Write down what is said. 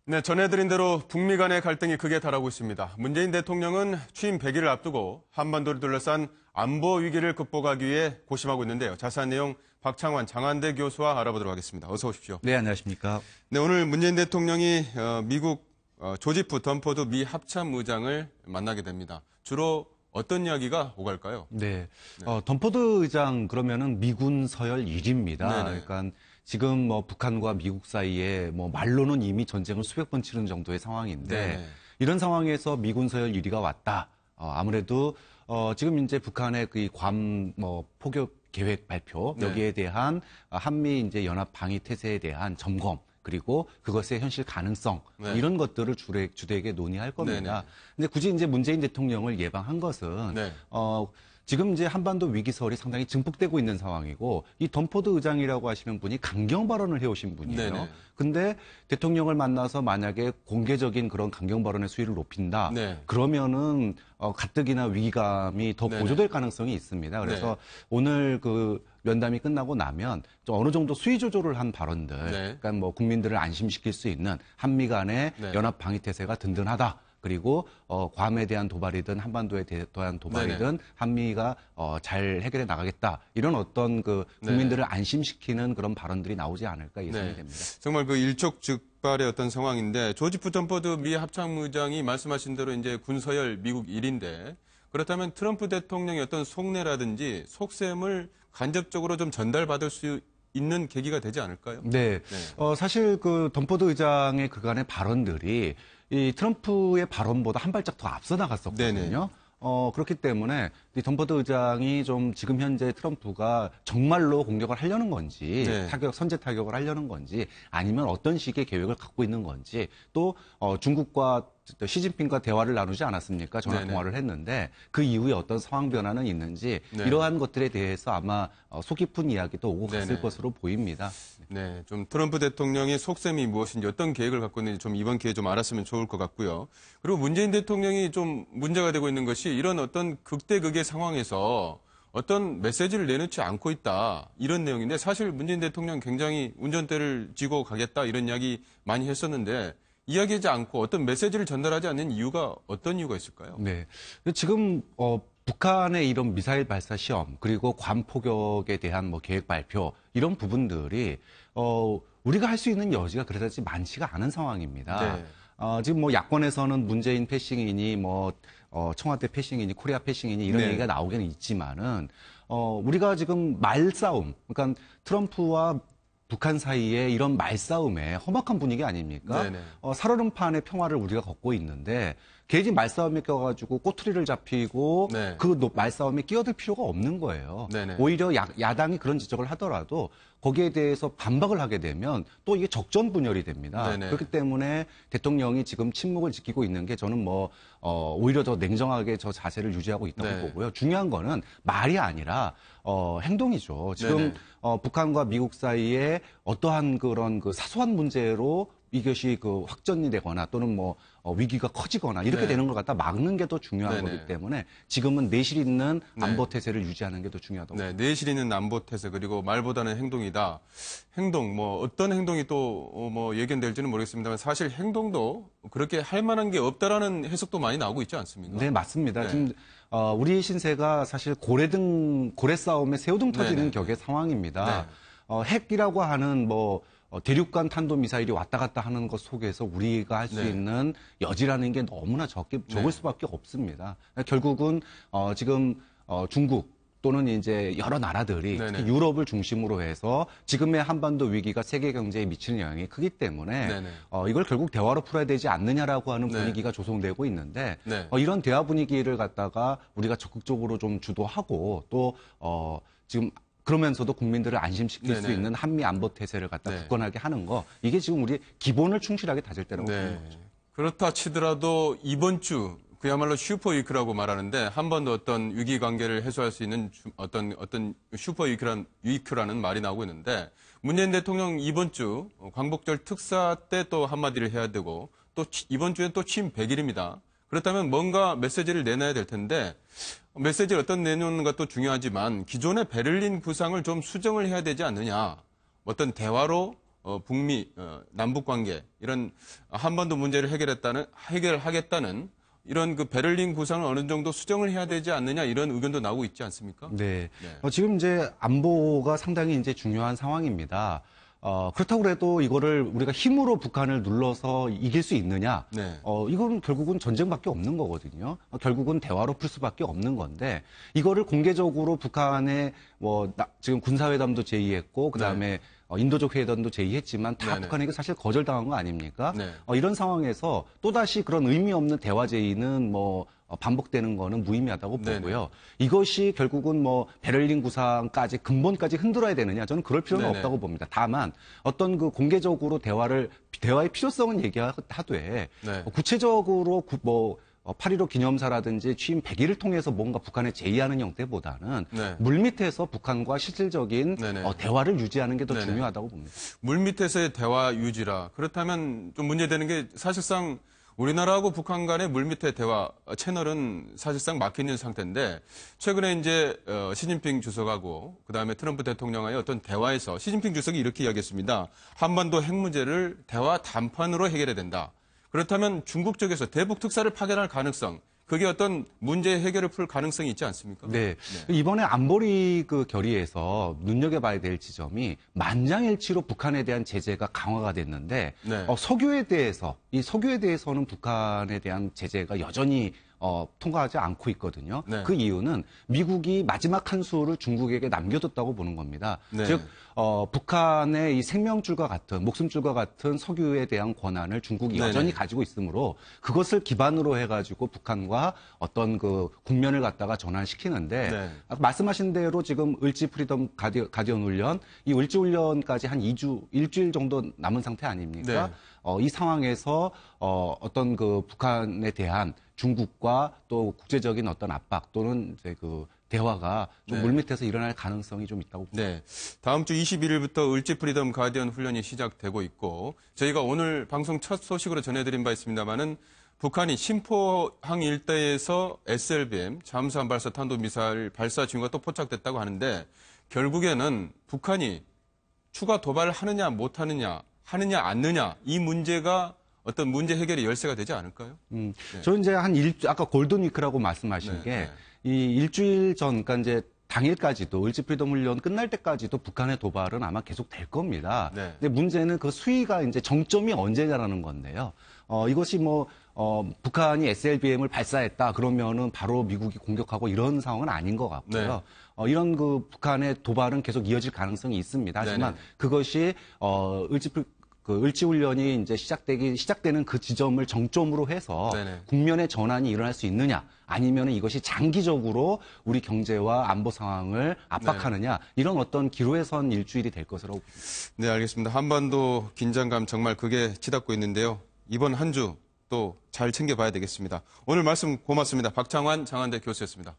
네, 전해드린 대로 북미 간의 갈등이 극에 달하고 있습니다. 문재인 대통령은 취임 100일을 앞두고 한반도를 둘러싼 안보 위기를 극복하기 위해 고심하고 있는데요. 자세한 내용 박창환 장한대 교수와 알아보도록 하겠습니다. 어서 오십시오. 네, 안녕하십니까. 네, 오늘 문재인 대통령이 미국 조지프 던포드 미 합참의장을 만나게 됩니다. 주로 어떤 이야기가 오갈까요? 네, 던포드 의장 그러면은 미군 서열 1위입니다. 네네. 그러니까 지금 뭐 북한과 미국 사이에 뭐 말로는 이미 전쟁을 수백 번 치른 정도의 상황인데 네네. 이런 상황에서 미군 서열 1위가 왔다. 아무래도 지금 이제 북한의 그 괌 포격 계획 발표 네. 여기에 대한 한미 이제 연합 방위 태세에 대한 점검. 그리고 그것의 현실 가능성 네. 이런 것들을 주되게 논의할 겁니다. 네네. 근데 굳이 이제 문재인 대통령을 예방한 것은 네. 지금 이제 한반도 위기설이 상당히 증폭되고 있는 상황이고 이 던포드 의장이라고 하시는 분이 강경 발언을 해오신 분이에요. 네네. 근데 대통령을 만나서 만약에 공개적인 그런 강경 발언의 수위를 높인다. 네. 그러면은 가뜩이나 위기감이 더 네네. 고조될 가능성이 있습니다. 그래서 네. 오늘 그 면담이 끝나고 나면 좀 어느 정도 수위 조절을 한 발언들, 네. 그러니까 뭐 국민들을 안심시킬 수 있는 한미 간의 네. 연합 방위 태세가 든든하다. 그리고 괌에 대한 도발이든 한반도에 대한 도발이든 네네. 한미가 잘 해결해 나가겠다. 이런 어떤 그 국민들을 안심시키는 그런 발언들이 나오지 않을까 예상이 네. 됩니다. 정말 그 일촉즉발의 어떤 상황인데 조지프 던포드 미 합참의장이 말씀하신 대로 이제 군서열 미국 1인데 그렇다면 트럼프 대통령의 어떤 속내라든지 속셈을 간접적으로 좀 전달받을 수 있는 계기가 되지 않을까요? 네. 사실 그 던포드 의장의 그간의 발언들이 이 트럼프의 발언보다 한 발짝 더 앞서 나갔었거든요. 네네. 그렇기 때문에 이 던포드 의장이 좀 지금 현재 트럼프가 정말로 공격을 하려는 건지, 네. 선제 타격을 하려는 건지, 아니면 어떤 식의 계획을 갖고 있는 건지, 또 중국과 시진핑과 대화를 나누지 않았습니까? 전화 네네. 통화를 했는데 그 이후에 어떤 상황 변화는 있는지 네. 이러한 것들에 대해서 아마 속 깊은 이야기도 오고 갔을 네네. 것으로 보입니다. 네, 좀 트럼프 대통령의 속셈이 무엇인지 어떤 계획을 갖고 있는지 좀 이번 기회에 좀 알았으면 좋을 것 같고요. 그리고 문재인 대통령이 좀 문제가 되고 있는 것이 이런 어떤 극대극의 상황에서 어떤 메시지를 내놓지 않고 있다. 이런 내용인데 사실 문재인 대통령 굉장히 운전대를 쥐고 가겠다 이런 이야기 많이 했었는데 이야기하지 않고 어떤 메시지를 전달하지 않는 이유가 어떤 이유가 있을까요? 네. 지금 북한의 이런 미사일 발사 시험 그리고 괌 포격에 대한 뭐 계획 발표 이런 부분들이 우리가 할 수 있는 여지가 그다지 많지가 않은 상황입니다. 네. 지금 뭐 야권에서는 문재인 패싱이니 뭐 청와대 패싱이니 코리아 패싱이니 이런 네. 얘기가 나오기는 있지만은 우리가 지금 말싸움 그러니까 트럼프와 북한 사이에 이런 말싸움에 험악한 분위기 아닙니까? 네네. 살얼음판의 평화를 우리가 걷고 있는데 괜히 말싸움에 껴가지고 꼬투리를 잡히고 네. 그 말싸움에 끼어들 필요가 없는 거예요. 네네. 오히려 야당이 그런 지적을 하더라도 거기에 대해서 반박을 하게 되면 또 이게 적전 분열이 됩니다. 네네. 그렇기 때문에 대통령이 지금 침묵을 지키고 있는 게 저는 오히려 더 냉정하게 저 자세를 유지하고 있다고 네. 보고요. 중요한 거는 말이 아니라 행동이죠. 지금 네네. 북한과 미국 사이에 어떠한 그런 그 사소한 문제로 이것이 그 확전이 되거나 또는 위기가 커지거나 이렇게 네. 되는 걸 갖다 막는 게 더 중요한 네네. 거기 때문에 지금은 내실 있는 네. 안보 태세를 유지하는 게 더 중요하다고 네, 내실 있는 안보 태세 그리고 말보다는 행동이다. 행동 어떤 행동이 또 예견될지는 모르겠습니다만 사실 행동도 그렇게 할 만한 게 없다라는 해석도 많이 나오고 있지 않습니까? 네, 맞습니다. 네. 지금 우리 신세가 사실 고래 싸움에 새우등 터지는 네네. 격의 상황입니다. 네. 핵이라고 하는 대륙간 탄도 미사일이 왔다 갔다 하는 것 속에서 우리가 할 수 네. 있는 여지라는 게 너무나 적을 네. 수밖에 없습니다. 결국은 지금 중국 또는 이제 여러 나라들이 네네. 특히 유럽을 중심으로 해서 지금의 한반도 위기가 세계 경제에 미치는 영향이 크기 때문에 네네. 이걸 결국 대화로 풀어야 되지 않느냐라고 하는 네. 분위기가 조성되고 있는데 네. 이런 대화 분위기를 갖다가 우리가 적극적으로 좀 주도하고 또 지금 그러면서도 국민들을 안심시킬 수 네네. 있는 한미 안보 태세를 갖다 네. 굳건하게 하는 거 이게 지금 우리 기본을 충실하게 다질 때라고 보는 네. 거죠. 그렇다 치더라도 이번 주 그야말로 슈퍼 위크라고 말하는데 한 번도 어떤 위기 관계를 해소할 수 있는 어떤 슈퍼 위크라는 말이 나오고 있는데 문재인 대통령 이번 주 광복절 특사 때 또 한마디를 해야 되고 또 이번 주엔 또 취임 100일입니다. 그렇다면 뭔가 메시지를 내놔야 될 텐데 메시지를 어떤 내놓는 것도 중요하지만 기존의 베를린 구상을 좀 수정을 해야 되지 않느냐. 어떤 대화로 북미 남북 관계 이런 한반도 문제를 해결하겠다는 이런 그 베를린 구상을 어느 정도 수정을 해야 되지 않느냐 이런 의견도 나오고 있지 않습니까? 네. 네. 지금 이제 안보가 상당히 이제 중요한 상황입니다. 그렇다고 해도 이거를 우리가 힘으로 북한을 눌러서 이길 수 있느냐? 네. 이건 결국은 전쟁밖에 없는 거거든요. 결국은 대화로 풀 수밖에 없는 건데, 이거를 공개적으로 북한에 지금 군사회담도 제의했고, 그 다음에 인도적 회담도 제의했지만 다 네네. 북한에게 사실 거절당한 거 아닙니까? 네. 이런 상황에서 또다시 그런 의미 없는 대화 제의는 반복되는 거는 무의미하다고 네네. 보고요. 이것이 결국은 베를린 구상까지 근본까지 흔들어야 되느냐? 저는 그럴 필요는 네네. 없다고 봅니다. 다만 어떤 그 공개적으로 대화의 필요성은 얘기하되 네. 구체적으로 8.15 기념사라든지 취임 100일을 통해서 뭔가 북한에 제의하는 형태보다는 네. 물밑에서 북한과 실질적인 네네. 대화를 유지하는 게 더 네네. 중요하다고 봅니다. 물밑에서의 대화 유지라. 그렇다면 좀 문제되는 게 사실상 우리나라하고 북한 간의 물밑의 대화 채널은 사실상 막혀 있는 상태인데 최근에 이제 시진핑 주석하고 그다음에 트럼프 대통령과의 어떤 대화에서 시진핑 주석이 이렇게 이야기했습니다. 한반도 핵 문제를 대화 담판으로 해결해야 된다. 그렇다면 중국 쪽에서 대북 특사를 파견할 가능성, 그게 어떤 문제 해결을 풀 가능성이 있지 않습니까? 네. 이번에 안보리 그 결의에서 눈여겨봐야 될 지점이 만장일치로 북한에 대한 제재가 강화가 됐는데 네. 석유에 대해서는 북한에 대한 제재가 여전히 통과하지 않고 있거든요. 네. 그 이유는 미국이 마지막 한 수를 중국에게 남겨뒀다고 보는 겁니다. 네. 즉 북한의 이 생명줄과 같은 목숨줄과 같은 석유에 대한 권한을 중국이 여전히 네네. 가지고 있으므로 그것을 기반으로 해가지고 북한과 어떤 그 국면을 갖다가 전환시키는데 네. 아까 말씀하신 대로 지금 을지 프리덤 가디언 훈련 이 을지 훈련까지 한 일주일 정도 남은 상태 아닙니까? 네. 이 상황에서 어떤 그 북한에 대한 중국과 또 국제적인 어떤 압박 또는 이제 그 대화가 좀 네. 물밑에서 일어날 가능성이 좀 있다고 봅니다. 네. 다음 주 21일부터 을지 프리덤 가디언 훈련이 시작되고 있고 저희가 오늘 방송 첫 소식으로 전해드린 바 있습니다만은 북한이 심포항 일대에서 SLBM 잠수함 발사 탄도미사일 발사 징후가 또 포착됐다고 하는데 결국에는 북한이 추가 도발을 하느냐 못하느냐 하느냐 않느냐 이 문제가 어떤 문제 해결의 열쇠가 되지 않을까요? 저는 이제 아까 골든위크라고 말씀하신 네, 게 이 일주일 전, 그러니까 이제 당일까지도 을지 프리덤 훈련 끝날 때까지도 북한의 도발은 아마 계속 될 겁니다. 네. 근데 문제는 그 수위가 이제 정점이 언제냐라는 건데요. 이것이 북한이 SLBM을 발사했다 그러면은 바로 미국이 공격하고 이런 상황은 아닌 것 같고요. 이런 그 북한의 도발은 계속 이어질 가능성이 있습니다. 하지만 네네. 그것이 을지 훈련이 이제 시작되는 그 지점을 정점으로 해서 네네. 국면의 전환이 일어날 수 있느냐, 아니면 이것이 장기적으로 우리 경제와 안보 상황을 압박하느냐, 이런 어떤 기로에 선 일주일이 될 것이라고 봅니다. 네, 알겠습니다. 한반도 긴장감 정말 크게 치닫고 있는데요. 이번 한 주 또 잘 챙겨봐야 되겠습니다. 오늘 말씀 고맙습니다. 박창환 장한대 교수였습니다.